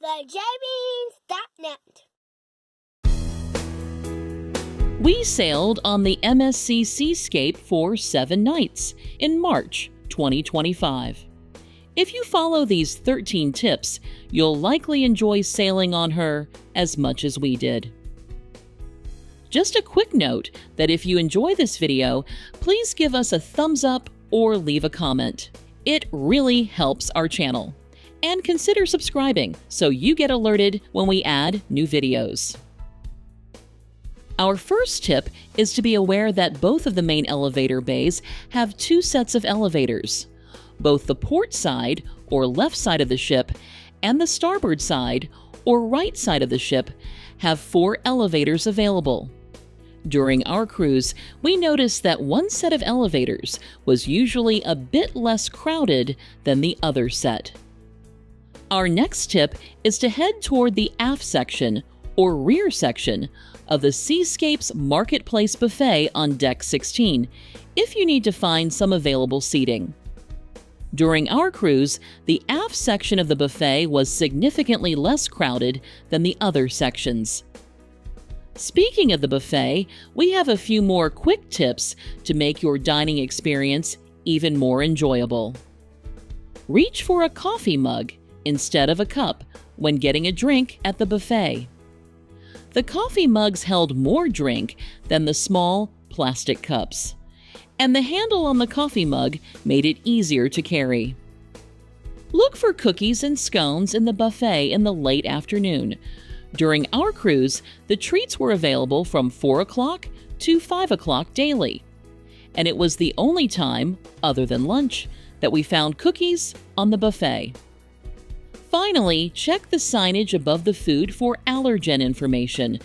TheJbeans.net. We sailed on the MSC Seascape for 7 nights in March 2025. If you follow these 13 tips, you'll likely enjoy sailing on her as much as we did. Just a quick note that if you enjoy this video, please give us a thumbs up or leave a comment. It really helps our channel. And consider subscribing so you get alerted when we add new videos. Our first tip is to be aware that both of the main elevator bays have 2 sets of elevators. Both the port side, or left side of the ship, and the starboard side, or right side of the ship, have 4 elevators available. During our cruise, we noticed that one set of elevators was usually a bit less crowded than the other set. Our next tip is to head toward the aft section, or rear section, of the Seascape's Marketplace Buffet on Deck 16 if you need to find some available seating. During our cruise, the aft section of the buffet was significantly less crowded than the other sections. Speaking of the buffet, we have a few more quick tips to make your dining experience even more enjoyable. Reach for a coffee mug instead of a cup when getting a drink at the buffet. The coffee mugs held more drink than the small plastic cups, and the handle on the coffee mug made it easier to carry. Look for cookies and scones in the buffet in the late afternoon. During our cruise, the treats were available from 4 o'clock to 5 o'clock daily, and it was the only time, other than lunch, that we found cookies on the buffet. Finally, check the signage above the food for allergen information.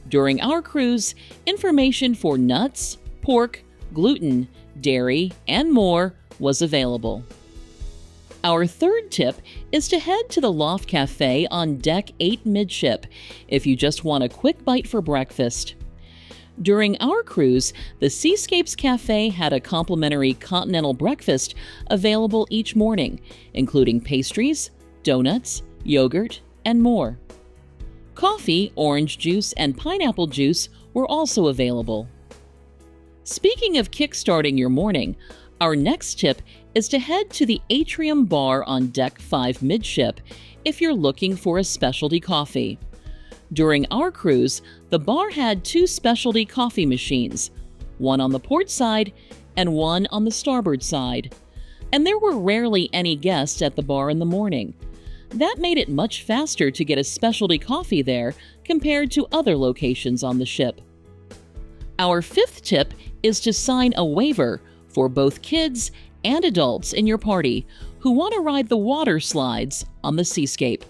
During our cruise, information for nuts, pork, gluten, dairy, and more was available. Our third tip is to head to the Loft Cafe on Deck 8 midship if you just want a quick bite for breakfast. During our cruise, the Seascape's Cafe had a complimentary continental breakfast available each morning, including pastries, donuts, yogurt, and more. Coffee, orange juice, and pineapple juice were also available. Speaking of kickstarting your morning, our next tip is to head to the Atrium Bar on Deck 5 midship if you're looking for a specialty coffee. During our cruise, the bar had 2 specialty coffee machines, one on the port side and one on the starboard side, and there were rarely any guests at the bar in the morning. That made it much faster to get a specialty coffee there compared to other locations on the ship. Our 5th tip is to sign a waiver for both kids and adults in your party who want to ride the water slides on the Seascape.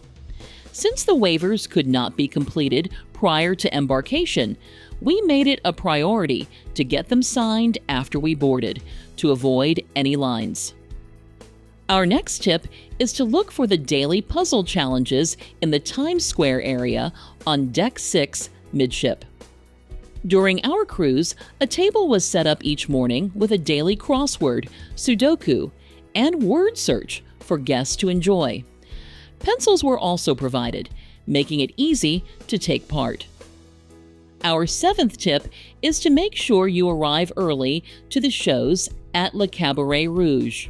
Since the waivers could not be completed prior to embarkation, we made it a priority to get them signed after we boarded to avoid any lines. Our next tip is to look for the daily puzzle challenges in the Times Square area on Deck 6 midship. During our cruise, a table was set up each morning with a daily crossword, Sudoku, and word search for guests to enjoy. Pencils were also provided, making it easy to take part. Our 7th tip is to make sure you arrive early to the shows at Le Cabaret Rouge.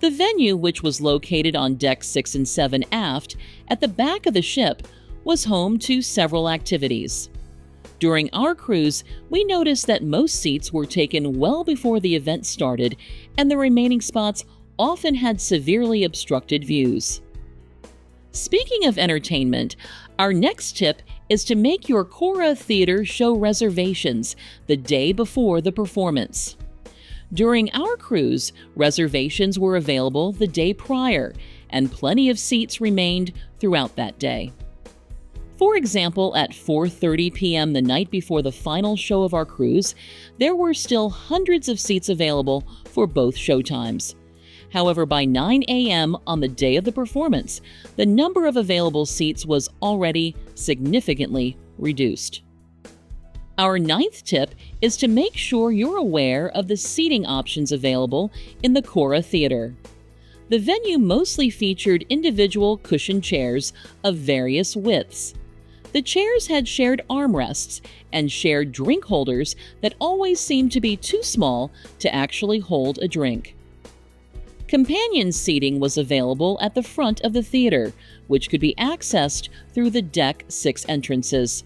The venue, which was located on Deck 6 and 7 aft at the back of the ship, was home to several activities. During our cruise, we noticed that most seats were taken well before the event started, and the remaining spots often had severely obstructed views. Speaking of entertainment, our next tip is to make your Cora Theater show reservations the day before the performance. During our cruise, reservations were available the day prior, and plenty of seats remained throughout that day. For example, at 4:30 p.m. the night before the final show of our cruise, there were still hundreds of seats available for both showtimes. However, by 9 a.m. on the day of the performance, the number of available seats was already significantly reduced. Our 9th tip is to make sure you're aware of the seating options available in the Cora Theater. The venue mostly featured individual cushioned chairs of various widths. The chairs had shared armrests and shared drink holders that always seemed to be too small to actually hold a drink. Companion seating was available at the front of the theater, which could be accessed through the Deck 6 entrances.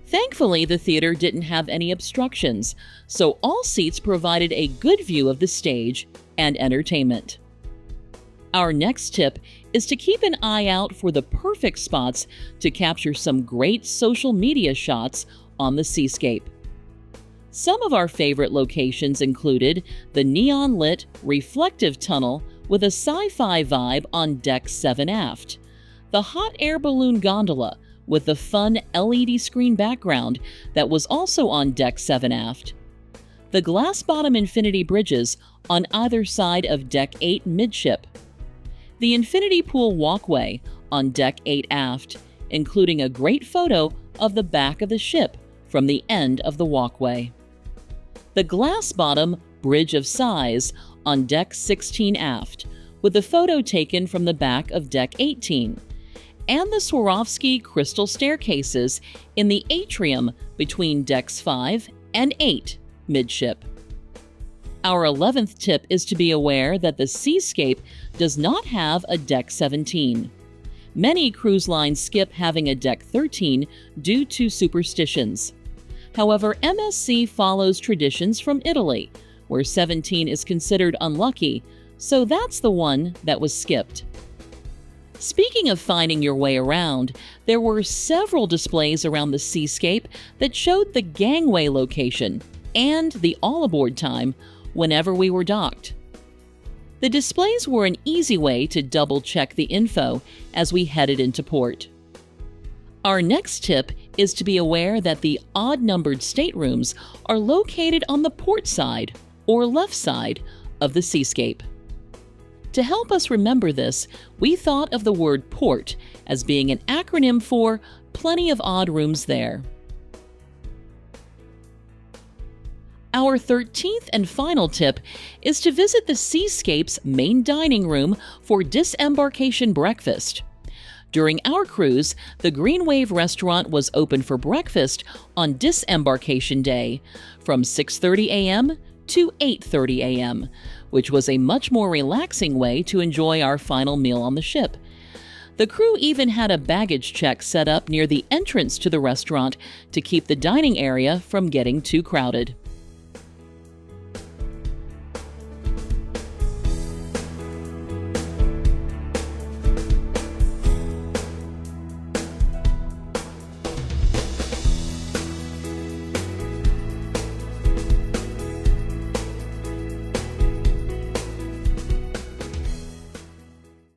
Thankfully, the theater didn't have any obstructions, so all seats provided a good view of the stage and entertainment. Our next tip is to keep an eye out for the perfect spots to capture some great social media shots on the Seascape. Some of our favorite locations included the neon-lit, reflective tunnel with a sci-fi vibe on Deck 7 aft, the hot air balloon gondola with the fun LED screen background that was also on Deck 7 aft, the glass-bottom infinity bridges on either side of Deck 8 midship, the infinity pool walkway on Deck 8 aft, including a great photo of the back of the ship from the end of the walkway, the glass-bottom bridge of size on Deck 16 aft, with a photo taken from the back of Deck 18, and the Swarovski crystal staircases in the atrium between Decks 5 and 8 midship. Our 11th tip is to be aware that the Seascape does not have a Deck 17. Many cruise lines skip having a Deck 13 due to superstitions. However, MSC follows traditions from Italy, where 17 is considered unlucky, so that's the one that was skipped. Speaking of finding your way around, there were several displays around the Seascape that showed the gangway location and the all-aboard time whenever we were docked. The displays were an easy way to double-check the info as we headed into port. Our next tip is to be aware that the odd-numbered staterooms are located on the port side or left side of the Seascape. To help us remember this, we thought of the word port as being an acronym for plenty of odd rooms there. Our 13th and final tip is to visit the Seascape's main dining room for Disembarkation Breakfast. During our cruise, the Green Wave restaurant was open for breakfast on Disembarkation Day from 6:30 a.m. to 8:30 a.m., which was a much more relaxing way to enjoy our final meal on the ship. The crew even had a baggage check set up near the entrance to the restaurant to keep the dining area from getting too crowded.